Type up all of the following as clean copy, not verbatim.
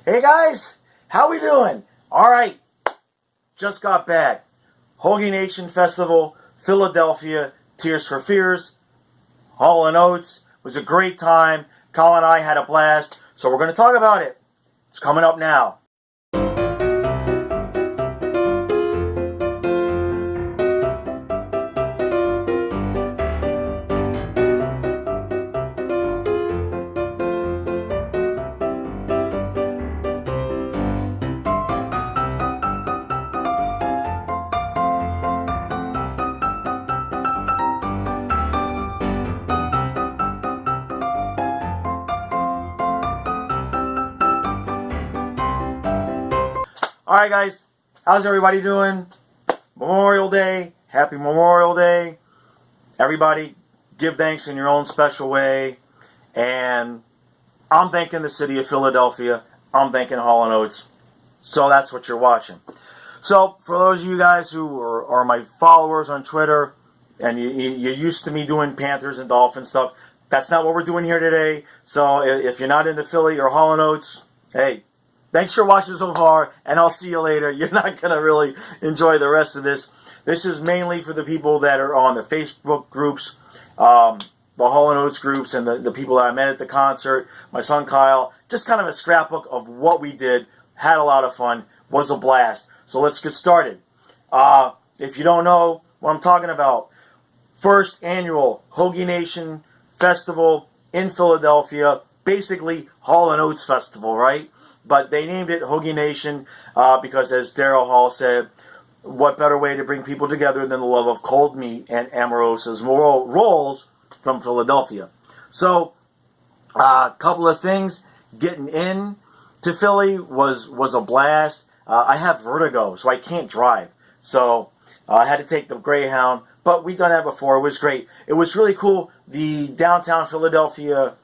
Hey guys, how we doing? All right, just got back. Hoagie Nation Festival, Philadelphia, Tears for Fears, Hall & Oates. Was a great time. Colin and I had a blast, so we're going to talk about it. It's coming up now. Alright guys, how's everybody doing? Memorial Day, happy Memorial Day. Everybody give thanks in your own special way. And I'm thanking the city of Philadelphia. I'm thanking Hall & Oates. So that's what you're watching. So for those of you guys who are my followers on Twitter, and you're used to me doing Panthers and Dolphins stuff, that's not what we're doing here today. So if you're not into Philly or Hall & Oates, hey, thanks for watching so far, and I'll see you later. You're not going to really enjoy the rest of this. This is mainly for the people that are on the Facebook groups, the Hall & Oates groups, and the people that I met at the concert, my son Kyle. Just kind of a scrapbook of what we did. Had a lot of fun. Was a blast. So let's get started. If you don't know what I'm talking about, first annual Hoagie Nation Festival in Philadelphia. Basically, Hall & Oates Festival, right? But they named it Hoagie Nation because, as Daryl Hall said, what better way to bring people together than the love of cold meat and Amorosa's rolls from Philadelphia. So, a couple of things. Getting in to Philly was a blast. I have vertigo, so I can't drive. So, I had to take the Greyhound. But we've done that before. It was great. It was really cool. The downtown Philadelphia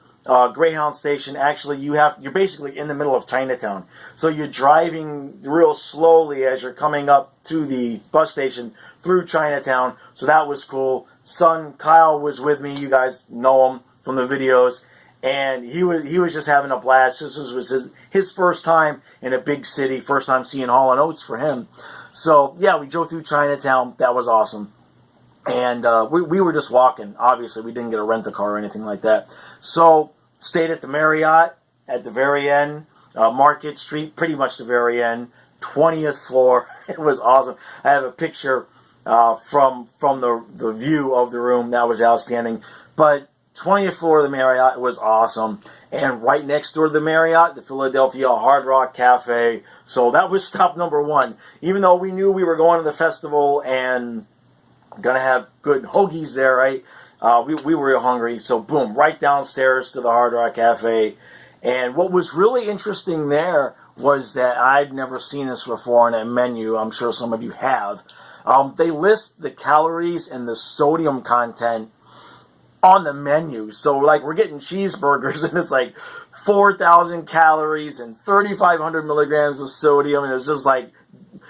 Greyhound station, actually you're basically in the middle of Chinatown. So you're driving real slowly as you're coming up to the bus station through Chinatown. So that was cool. Son Kyle was with me. You guys know him from the videos. And he was just having a blast. This was his first time in a big city, first time seeing Hall & Oates for him. So yeah, we drove through Chinatown. That was awesome. And we were just walking. Obviously, we didn't get a rent-a-car or anything like that. So stayed at the Marriott at the very end, Market Street, pretty much the very end, 20th floor. It was awesome. I have a picture from the view of the room. That was outstanding. But 20th floor of the Marriott was awesome. And right next door to the Marriott, the Philadelphia Hard Rock Cafe. So that was stop number one. Even though we knew we were going to the festival and gonna have good hoagies there, right? We were real hungry, so boom, right downstairs to the Hard Rock Cafe. And what was really interesting there was that I'd never seen this before in a menu. I'm sure some of you have. They list the calories and the sodium content on the menu. So like we're getting cheeseburgers and it's like 4,000 calories and 3,500 milligrams of sodium, and it's just like,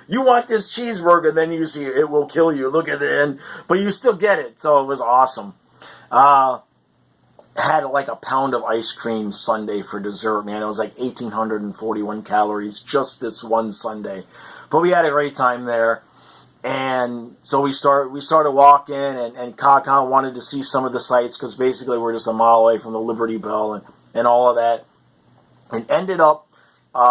you want this cheeseburger, then you see it will kill you. Look at the end. But you still get it. So it was awesome. Had like a pound of ice cream sundae for dessert, man. It was like 1,841 calories just this one sundae. But we had a great time there. And so we started walking, and Kaka wanted to see some of the sights because basically we're just a mile away from the Liberty Bell and all of that. And ended up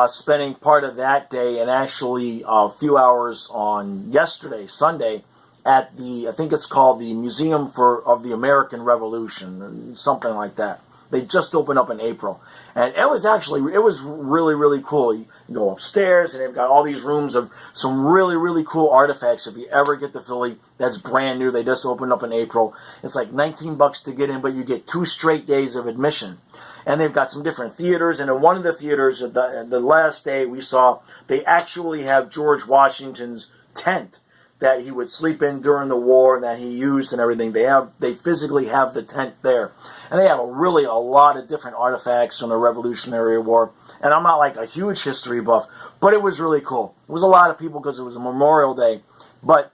spending part of that day and actually a few hours on yesterday, Sunday, at I think it's called the Museum of the American Revolution, something like that. They just opened up in April. And it was really, really cool. You go upstairs and they've got all these rooms of some really, really cool artifacts. If you ever get to Philly, that's brand new. They just opened up in April. It's like $19 to get in, but you get 2 straight days of admission. And they've got some different theaters. And in one of the theaters, the last day we saw, they actually have George Washington's tent that he would sleep in during the war and that he used and everything. They physically have the tent there. And they have a lot of different artifacts from the Revolutionary War. And I'm not like a huge history buff, but it was really cool. It was a lot of people because it was a Memorial Day, but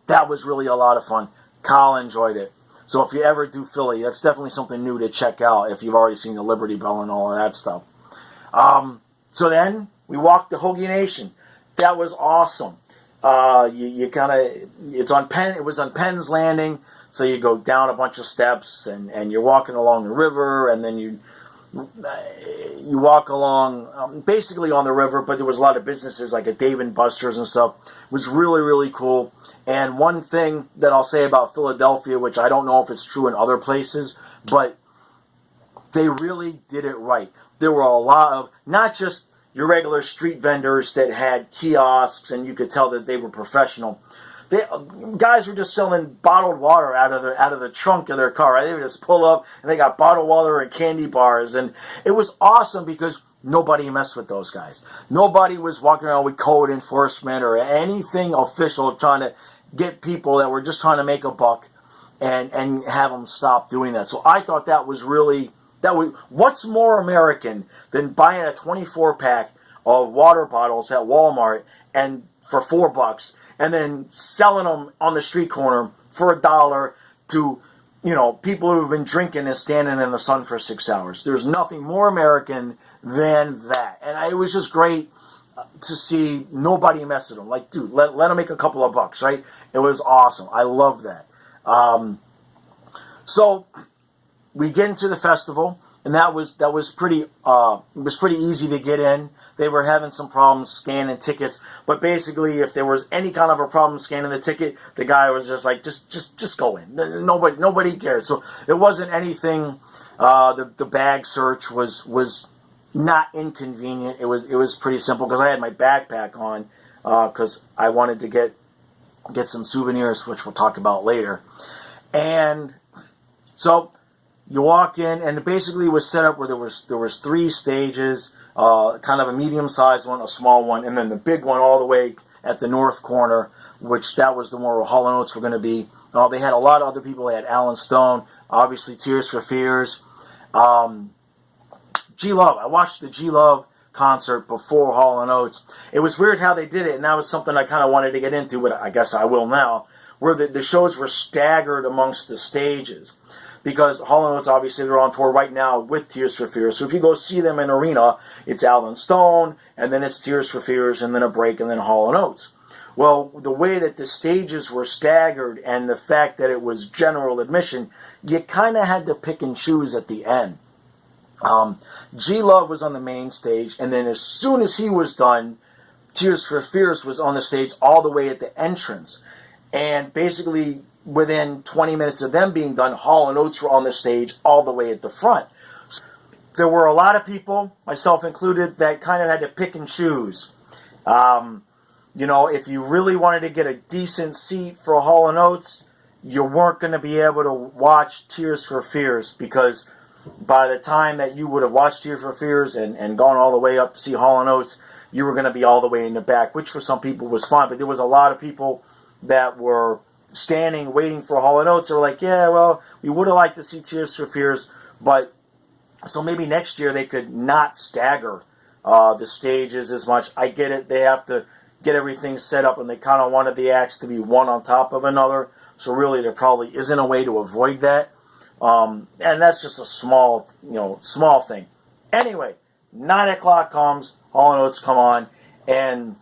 that was really a lot of fun. Kyle enjoyed it. So if you ever do Philly, that's definitely something new to check out if you've already seen the Liberty Bell and all of that stuff. So So then we walked the Hoagie Nation. That was awesome. You kind of, it was on Penn's Landing, so you go down a bunch of steps, and you're walking along the river, and then you walk along, basically on the river, but there was a lot of businesses like a Dave & Buster's and stuff. It was really, really cool. And one thing that I'll say about Philadelphia, which I don't know if it's true in other places, but they really did it right. There were a lot of, not just your regular street vendors that had kiosks and you could tell that they were professional. Guys were just selling bottled water out of the trunk of their car. Right? They would just pull up and they got bottled water and candy bars, and it was awesome because nobody messed with those guys. Nobody was walking around with code enforcement or anything official trying to get people that were just trying to make a buck and have them stop doing that. So I thought that was really, what's more American than buying a 24-pack of water bottles at Walmart and for $4 and then selling them on the street corner for $1 to, people who've been drinking and standing in the sun for 6 hours. There's nothing more American than that. And it was just great to see nobody mess with them. Like, dude, let them make a couple of bucks, right? It was awesome. I loved that. So we get into the festival, and that was pretty easy to get in. They were having some problems scanning tickets, but basically, if there was any kind of a problem scanning the ticket, the guy was just like, just go in. Nobody cared. So it wasn't anything. The bag search was not inconvenient. It was pretty simple because I had my backpack on because I wanted to get some souvenirs, which we'll talk about later. And so you walk in, and it basically was set up where there was 3 stages, kind of a medium-sized one, a small one, and then the big one all the way at the north corner, which that was the more Hall & Oates were going to be. They had a lot of other people. They had Alan Stone, obviously Tears for Fears, G-Love. I watched the G-Love concert before Hall & Oates. It was weird how they did it, and that was something I kind of wanted to get into, but I guess I will now, where the shows were staggered amongst the stages. Because Hall & Oates, obviously, they're on tour right now with Tears for Fears. So if you go see them in arena, it's Alan Stone, and then it's Tears for Fears, and then a break, and then Hall & Oates. Well, the way that the stages were staggered and the fact that it was general admission, you kind of had to pick and choose at the end. G-Love was on the main stage, and then as soon as he was done, Tears for Fears was on the stage all the way at the entrance. And basically, within 20 minutes of them being done, Hall & Oates were on the stage all the way at the front. So there were a lot of people, myself included, that kind of had to pick and choose. If you really wanted to get a decent seat for Hall & Oates, you weren't going to be able to watch Tears for Fears, because by the time that you would have watched Tears for Fears and gone all the way up to see Hall & Oates, you were going to be all the way in the back, which for some people was fine. But there was a lot of people that were standing, waiting for Hall & Oates. They were like, yeah, well, we would have liked to see Tears for Fears, but so maybe next year they could not stagger the stages as much. I get it. They have to get everything set up, and they kind of wanted the acts to be one on top of another. So really, there probably isn't a way to avoid that. And that's just a small thing. Anyway, 9 o'clock comes, Hall & Oates come on, and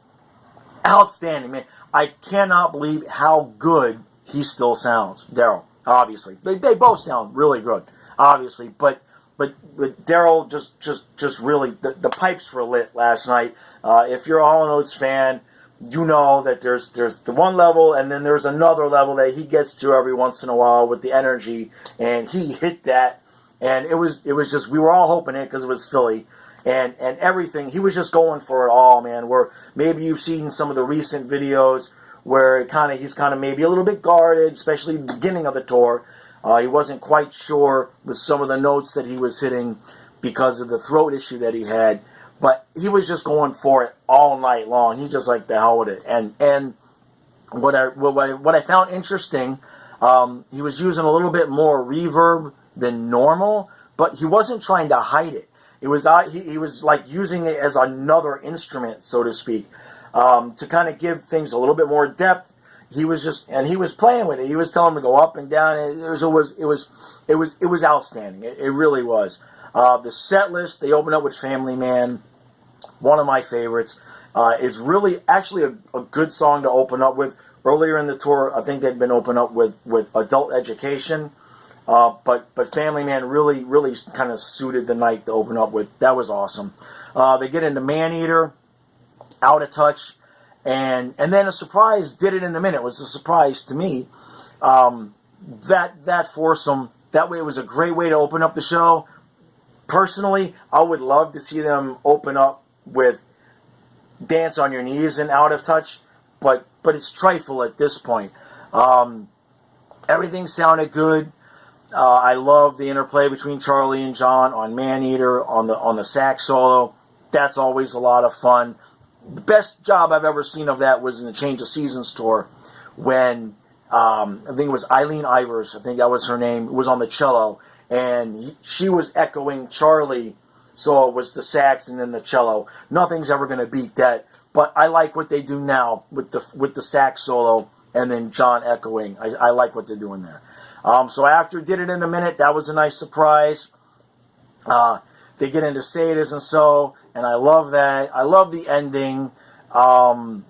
outstanding, man. I cannot believe how good he still sounds. Daryl, obviously. They both sound really good, obviously. But Daryl just really, the pipes were lit last night. If you're a Hall & Oates fan, you know that there's the one level, and then there's another level that he gets to every once in a while with the energy, and he hit that. And it was just, we were all hoping it because it was Philly. And everything, he was just going for it all, man. Where maybe you've seen some of the recent videos where he's kind of maybe a little bit guarded, especially the beginning of the tour. He wasn't quite sure with some of the notes that he was hitting because of the throat issue that he had. But he was just going for it all night long. He just like, the hell with it. And what I found interesting, he was using a little bit more reverb than normal, but he wasn't trying to hide it. It was he was like using it as another instrument, so to speak, to kind of give things a little bit more depth. He was playing with it. He was telling him to go up and down. It was outstanding. It really was. The set list, they opened up with Family Man. one of my favorites. It's really actually a good song to open up with. Earlier in the tour, I think they'd been opened up with Adult Education. But Family Man really kind of suited the night to open up with. That was awesome. They get into Maneater, Out of Touch, and then a surprise, Did It in a Minute. It was a surprise to me. That foursome, that way it was a great way to open up the show. Personally, I would love to see them open up with Dance on Your Knees and Out of Touch, but it's trifle at this point. Everything sounded good. I love the interplay between Charlie and John on Maneater, on the sax solo. That's always a lot of fun. The best job I've ever seen of that was in the Change of Seasons tour when I think it was Eileen Ivers, I think that was her name, was on the cello, and she was echoing Charlie, so it was the sax and then the cello. Nothing's ever going to beat that, but I like what they do now with the sax solo and then John echoing. I like what they're doing there. So after Did It in a Minute, that was a nice surprise. They get into Say It Isn't So, and I love that. I love the ending. No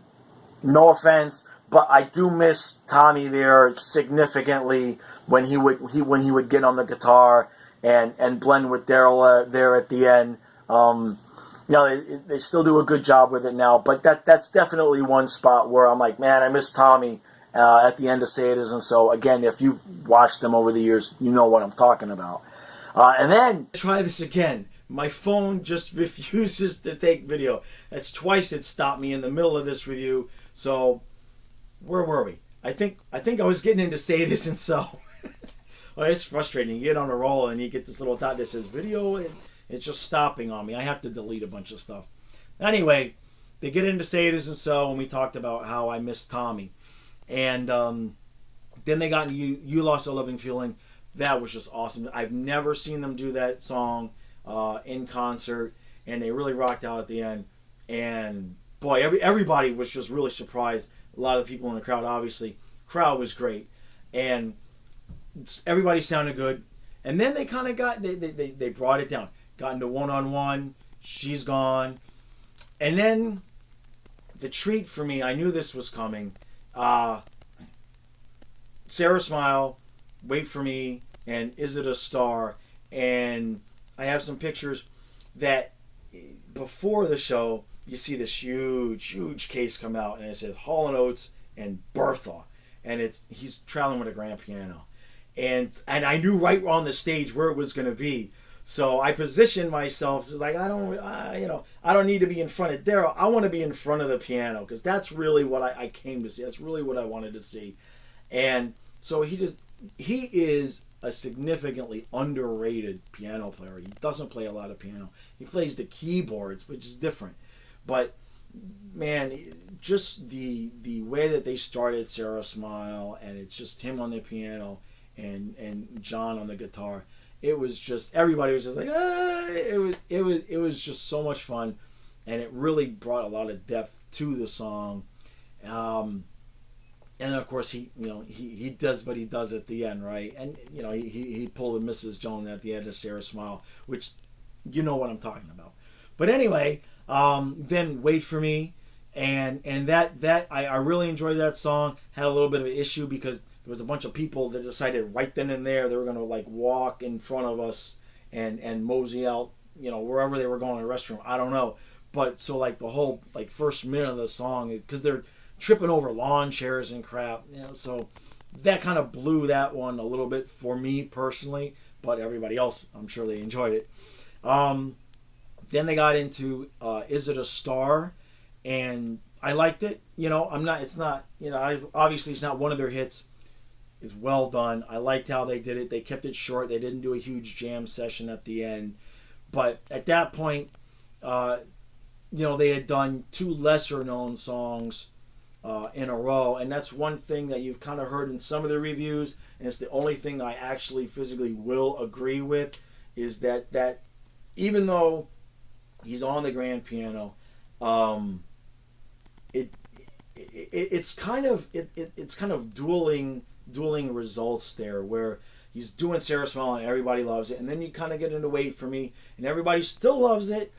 offense, but I do miss Tommy there significantly when he would get on the guitar and blend with Daryl there at the end. They still do a good job with it now, but that's definitely one spot where I'm like, man, I miss Tommy at the end of Say It Isn't So. Again, if you've watched them over the years, you know what I'm talking about. And then try this again. My phone just refuses to take video. That's twice it stopped me in the middle of this review. So where were we? I think I was getting into Say It Isn't So. Well, it's frustrating. You get on a roll and you get this little dot that says video. It's just stopping on me. I have to delete a bunch of stuff. Anyway, they get into Say It Isn't So, and we talked about how I miss Tommy. And then they got into You Lost a Loving Feeling. That was just awesome. I've never seen them do that song in concert, and they really rocked out at the end. And boy, everybody was just really surprised. A lot of the people in the crowd, obviously. Crowd was great, and everybody sounded good. And then they kind of got they brought it down, got into One on One. She's Gone, and then the treat for me. I knew this was coming. Sarah Smile, Wait for Me, and Is It a Star? And I have some pictures that before the show, you see this huge case come out, and it says Hall & Oates and Bertha, and he's traveling with a grand piano, and I knew right on the stage where it was going to be, so I positioned myself. It's like I don't need to be in front of Daryl. I want to be in front of the piano because that's really what I came to see. That's really what I wanted to see, and so he is a significantly underrated piano player. He doesn't play a lot of piano. He plays the keyboards, which is different. But man, just the way that they started Sarah Smile, and it's just him on the piano and John on the guitar. It was just, everybody was just like, ah! It was just so much fun, and it really brought a lot of depth to the song. And of course he does what he does at the end, right? And he pulled a Mrs. Jones at the end of Sarah Smile, which you know what I'm talking about. But anyway, then Wait for Me, and that I really enjoyed that song. Had a little bit of an issue because there was a bunch of people that decided right then and there they were gonna like walk in front of us and mosey out, wherever they were going to the restroom. I don't know, but so like the whole like first minute of the song, because they're tripping over lawn chairs and crap, so that kind of blew that one a little bit for me personally, but everybody else, I'm sure they enjoyed it. Then they got into Is It a Star? And I liked it. Obviously it's not one of their hits. It's well done. I liked how they did it. They kept it short. They didn't do a huge jam session at the end. But at that point, they had done two lesser known songs in a row, and that's one thing that you've kind of heard in some of the reviews, and it's the only thing I actually physically will agree with, is that even though he's on the grand piano, it's kind of dueling results there, where he's doing Sarah Smile and everybody loves it, and then you kind of get into Wait for Me and everybody still loves it,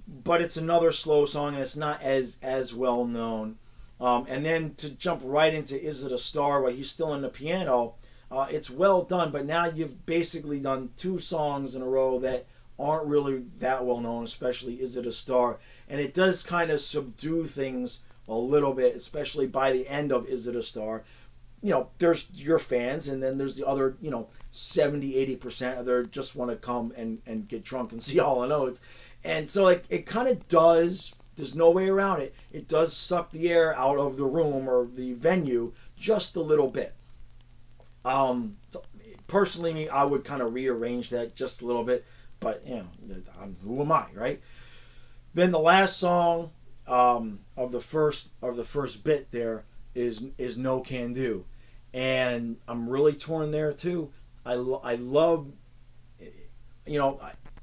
but it's another slow song, and it's not as well known. And then to jump right into Is It a Star while he's still in the piano, it's well done, but now you've basically done 2 songs in a row that aren't really that well known, especially Is It a Star. And it does kind of subdue things a little bit, especially by the end of Is It a Star. There's your fans, and then there's the other, 70-80% of there just want to come and get drunk and see Hall & Oates. And so it kind of does, there's no way around it, it does suck the air out of the room or the venue just a little bit. Personally, I would kind of rearrange that just a little bit, but who am I, right? Then the last song of the first bit there is No Can Do, and I'm really torn there too. I love,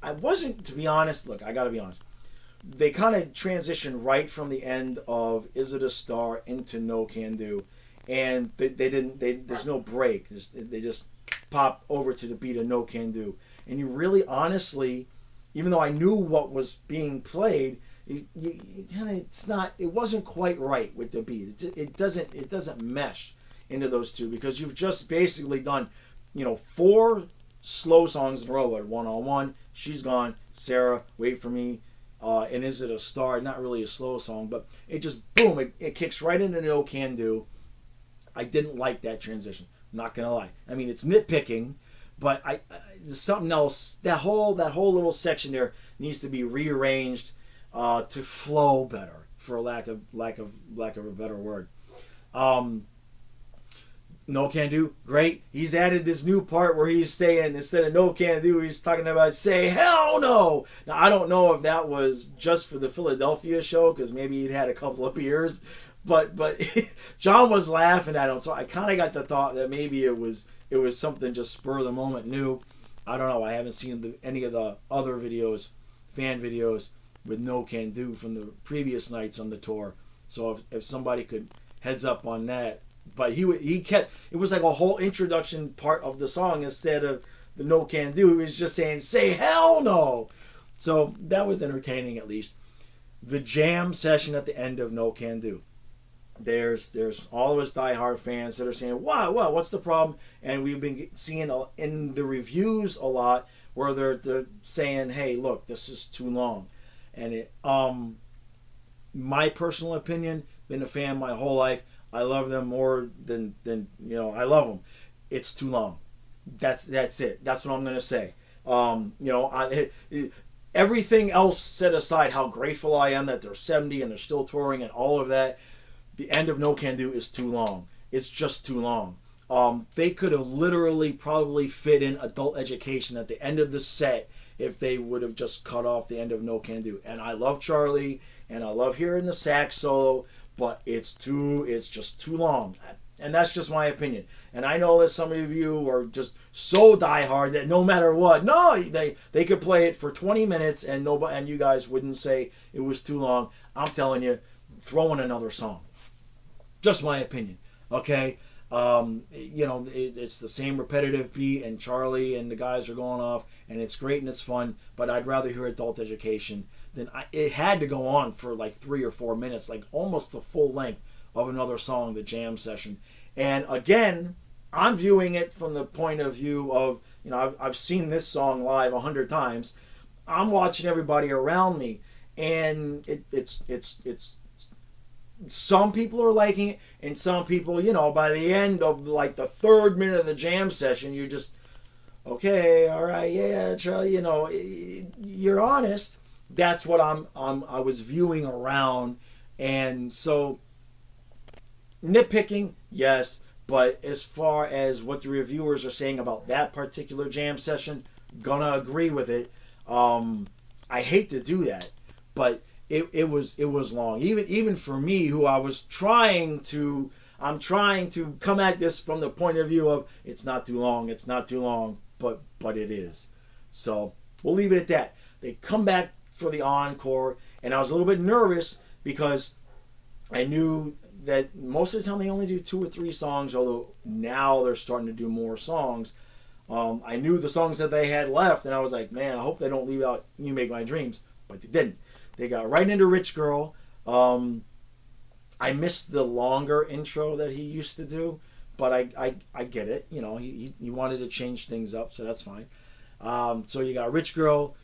I wasn't, to be honest. Look, I got to be honest. They kind of transitioned right from the end of Is It a Star into No Can Do, and there's no break. They just pop over to the beat of No Can Do, and you really, honestly, even though I knew what was being played, it wasn't quite right with the beat. It doesn't mesh into those two, because you've just basically done 4 slow songs in a row at One on One, She's Gone, Sarah, Wait for Me, and Is It a Star? Not really a slow song, but it just boom, it kicks right into No Can Do. I didn't like that transition. I'm not gonna lie. I mean, it's nitpicking, but there's something else. That whole little section there needs to be rearranged to flow better, for lack of a better word. No Can Do, great. He's added this new part where he's saying, instead of No Can Do, he's talking about say hell no. Now, I don't know if that was just for the Philadelphia show, because maybe he'd had a couple of beers, but John was laughing at him, so I kind of got the thought that maybe it was something just spur of the moment new. I don't know. I haven't seen any of the other videos, fan videos with No Can Do from the previous nights on the tour. So if somebody could heads up on that. But he kept, it was like a whole introduction part of the song instead of the No Can Do. He was just saying, say hell no. So that was entertaining, at least. The jam session at the end of No Can Do. There's all of us diehard fans that are saying, wow, what's the problem? And we've been seeing in the reviews a lot where they're saying, hey, look, this is too long. And my personal opinion, been a fan my whole life. I love them more than I love them. It's too long. That's it. That's what I'm gonna say. Everything else set aside, how grateful I am that they're 70 and they're still touring and all of that. The end of No Can Do is too long. It's just too long. They could have literally probably fit in Adult Education at the end of the set if they would have just cut off the end of No Can Do. And I love Charlie and I love hearing the sax solo, but it's just too long. And that's just my opinion. And I know that some of you are just so diehard that no matter what, no, they could play it for 20 minutes and you guys wouldn't say it was too long. I'm telling you, throw in another song. Just my opinion. Okay? It's the same repetitive beat, and Charlie and the guys are going off, and it's great and it's fun, but I'd rather hear Adult Education than it had to go on for like 3 or 4 minutes, like almost the full length of another song, the jam session. And again, I'm viewing it from the point of view of, I've seen this song live 100 times. I'm watching everybody around me, and it's some people are liking it, and some people, by the end of like the 3rd minute of the jam session, you're just, okay, all right, yeah, Charlie, you're honest. That's what I was viewing around. And so nitpicking, yes, but as far as what the reviewers are saying about that particular jam session, gonna agree with it. I hate to do that, but it was long. Even for me, who I'm trying to come at this from the point of view of it's not too long, but it is. So we'll leave it at that. They come back for the encore, and I was a little bit nervous because I knew that most of the time they only do 2 or 3 songs, although now they're starting to do more songs. I knew the songs that they had left, and I was like, man, I hope they don't leave out You Make My Dreams, but they didn't. They got right into Rich Girl. I missed the longer intro that he used to do, but I get it. You know, he wanted to change things up, so that's fine. So you got Rich Girl,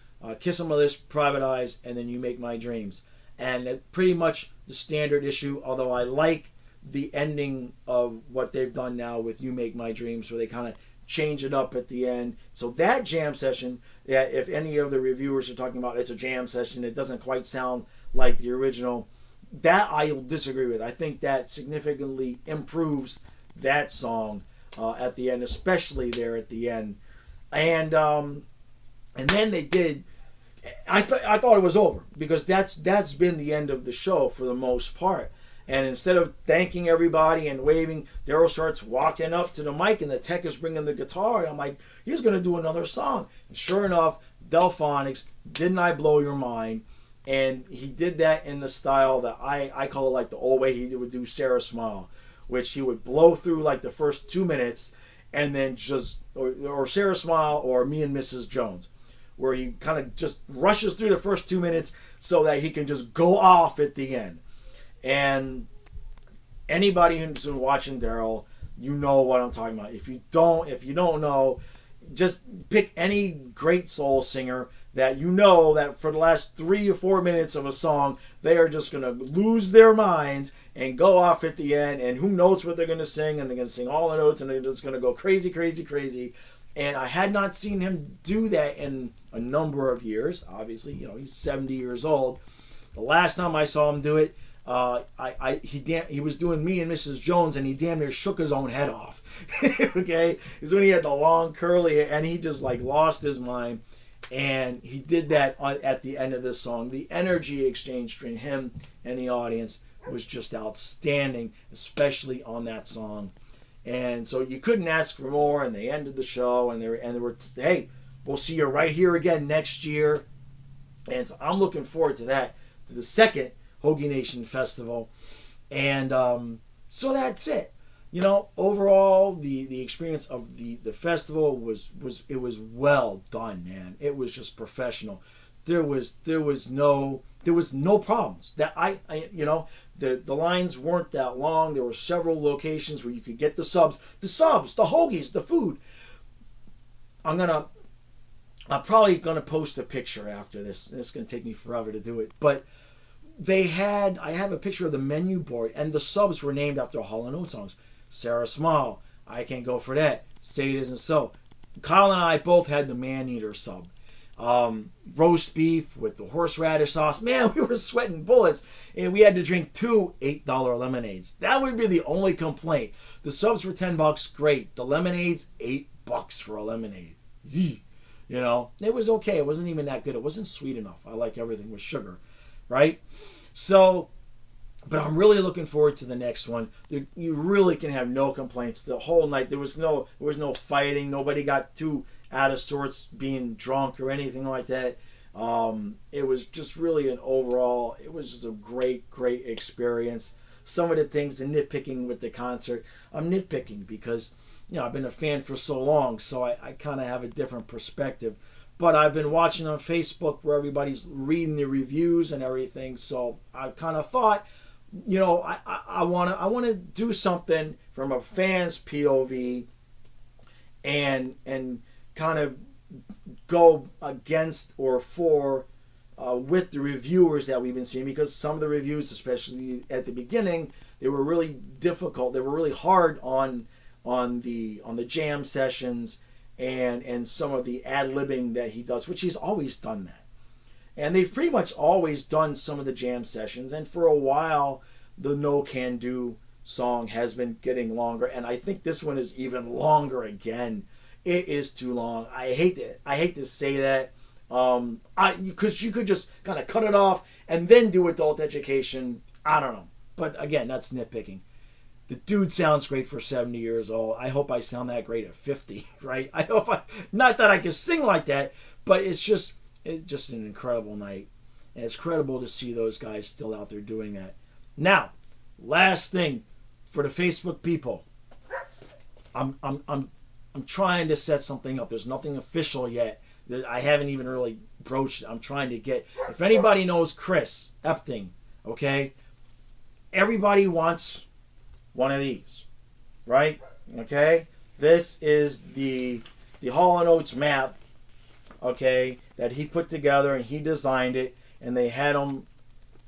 Kiss on My Lips, Private Eyes, and then You Make My Dreams. And pretty much the standard issue, although I like the ending of what they've done now with You Make My Dreams, where they kind of change it up at the end. So that jam session, yeah, if any of the reviewers are talking about it's a jam session, it doesn't quite sound like the original, that I will disagree with. I think that significantly improves that song at the end, especially there at the end. And then they did. I thought it was over because that's been the end of the show for the most part. And instead of thanking everybody and waving, Daryl starts walking up to the mic and the tech is bringing the guitar. And I'm like, he's going to do another song. And sure enough, Delphonics, Didn't I Blow Your Mind? And he did that in the style that I call it like the old way he would do Sarah Smile, which he would blow through like the first 2 minutes and then just, or Sarah Smile or Me and Mrs. Jones, where he kind of just rushes through the first 2 minutes so that he can just go off at the end. And anybody who's been watching Daryl, you know what I'm talking about. If you don't know, just pick any great soul singer that you know that for the last 3 or 4 minutes of a song, they are just going to lose their minds and go off at the end, and who knows what they're going to sing, and they're going to sing all the notes, and they're just going to go crazy, crazy, crazy. And I had not seen him do that in a number of years. Obviously, you know, he's 70 years old. The last time I saw him do it, he was doing Me and Mrs. Jones, and he damn near shook his own head off. Okay, it's when he had the long curly hair, and he just like lost his mind. And he did that at the end of this song. The energy exchange between him and the audience was just outstanding, especially on that song. And so you couldn't ask for more. And they ended the show, and they were hey, we'll see you right here again next year. And so I'm looking forward to that, to the second Hoagie Nation Festival. And so that's it. You know, overall, the experience of the festival was well done, man. It was just professional. There was no problems. That I you know, the lines weren't that long. There were several locations where you could get the subs, the hoagies, the food. I'm probably gonna post a picture after this. It's gonna take me forever to do it, but I have a picture of the menu board, and the subs were named after Hall & Oates songs. Sarah Smile, I Can't Go For That, Say It Isn't So. Kyle and I both had the man-eater sub. Roast beef with the horseradish sauce. Man, we were sweating bullets, and we had to drink 2 $8 lemonades. That would be the only complaint. The subs were $10, great. The lemonades, $8 for a lemonade. You know, it was okay. It wasn't even that good. It wasn't sweet enough. I like everything with sugar, right? So, but I'm really looking forward to the next one. You really can have no complaints. The whole night there was no fighting. Nobody got too out of sorts, being drunk or anything like that. It was just really it was just a great experience. Some of the things, the nitpicking with the concert, I'm nitpicking because, you know, I've been a fan for so long, so I kind of have a different perspective. But I've been watching on Facebook where everybody's reading the reviews and everything, so I kind of thought, you know, I want to do something from a fan's POV and kind of go against or for with the reviewers that we've been seeing, because some of the reviews, especially at the beginning, they were really difficult. They were really hard on the jam sessions and some of the ad-libbing that he does, which he's always done that. And they've pretty much always done some of the jam sessions. And for a while, the No Can Do song has been getting longer. And I think this one is even longer again. It is too long. I hate to say that. Because you could just kind of cut it off and then do adult education. I don't know. But again, that's nitpicking. The dude sounds great for 70 years old. I hope I sound that great at 50, right? Not that I can sing like that, but it's just an incredible night. And it's incredible to see those guys still out there doing that. Now, last thing for the Facebook people. I'm trying to set something up. There's nothing official yet I haven't even really broached it. I'm trying to get, if anybody knows Chris Epting, okay, everybody wants one of these, right? Okay, this is the Hall & Oates map, okay, that he put together and he designed it, and they had them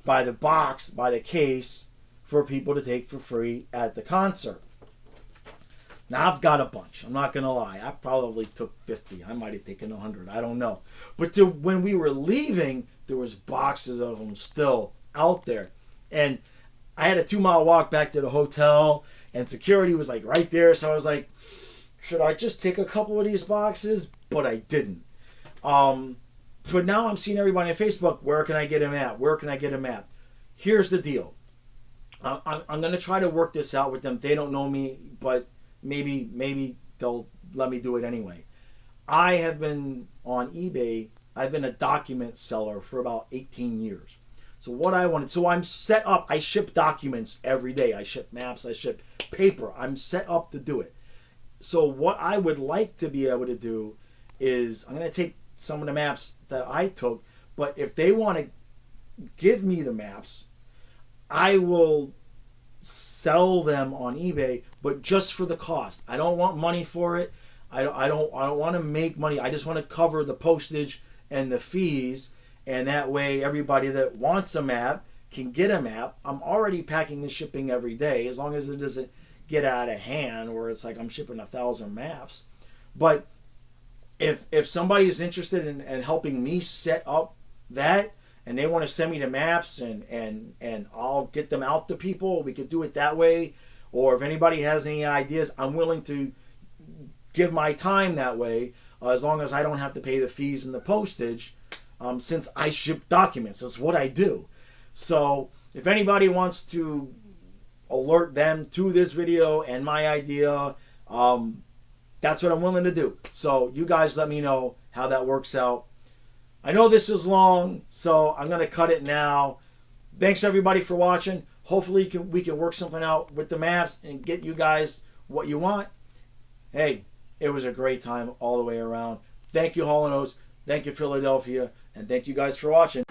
by the box, by the case, for people to take for free at the concert. Now, I've got a bunch. I'm not going to lie. I probably took 50. I might have taken 100. I don't know. But when we were leaving, there was boxes of them still out there. And I had a 2-mile walk back to the hotel, and security was like right there. So I was like, should I just take a couple of these boxes? But I didn't. But now I'm seeing everybody on Facebook, where can I get a map? Where can I get a map? Here's the deal. I'm going to try to work this out with them. They don't know me, but maybe they'll let me do it anyway. I have been on eBay. I've been a document seller for about 18 years. So what I wanted, so I'm set up. I ship documents every day. I ship maps. I ship paper. I'm set up to do it. So what I would like to be able to do is, I'm going to take some of the maps that I took, but if they want to give me the maps, I will sell them on eBay, but just for the cost. I don't want money for it. I don't want to make money. I just want to cover the postage and the fees, and that way everybody that wants a map can get a map. I'm already packing the shipping every day, as long as it doesn't get out of hand where it's like I'm shipping 1,000 maps. But if somebody is interested in helping me set up that, and they want to send me the maps, and I'll get them out to people, we could do it that way. Or if anybody has any ideas, I'm willing to give my time that way, as long as I don't have to pay the fees and the postage, since I ship documents. That's what I do. So if anybody wants to alert them to this video and my idea, that's what I'm willing to do. So you guys let me know how that works out. I know this is long, so I'm going to cut it now. Thanks everybody for watching. Hopefully we can work something out with the maps and get you guys what you want. Hey, it was a great time all the way around. Thank you, Hall & Oates. Thank you, Philadelphia. And thank you guys for watching.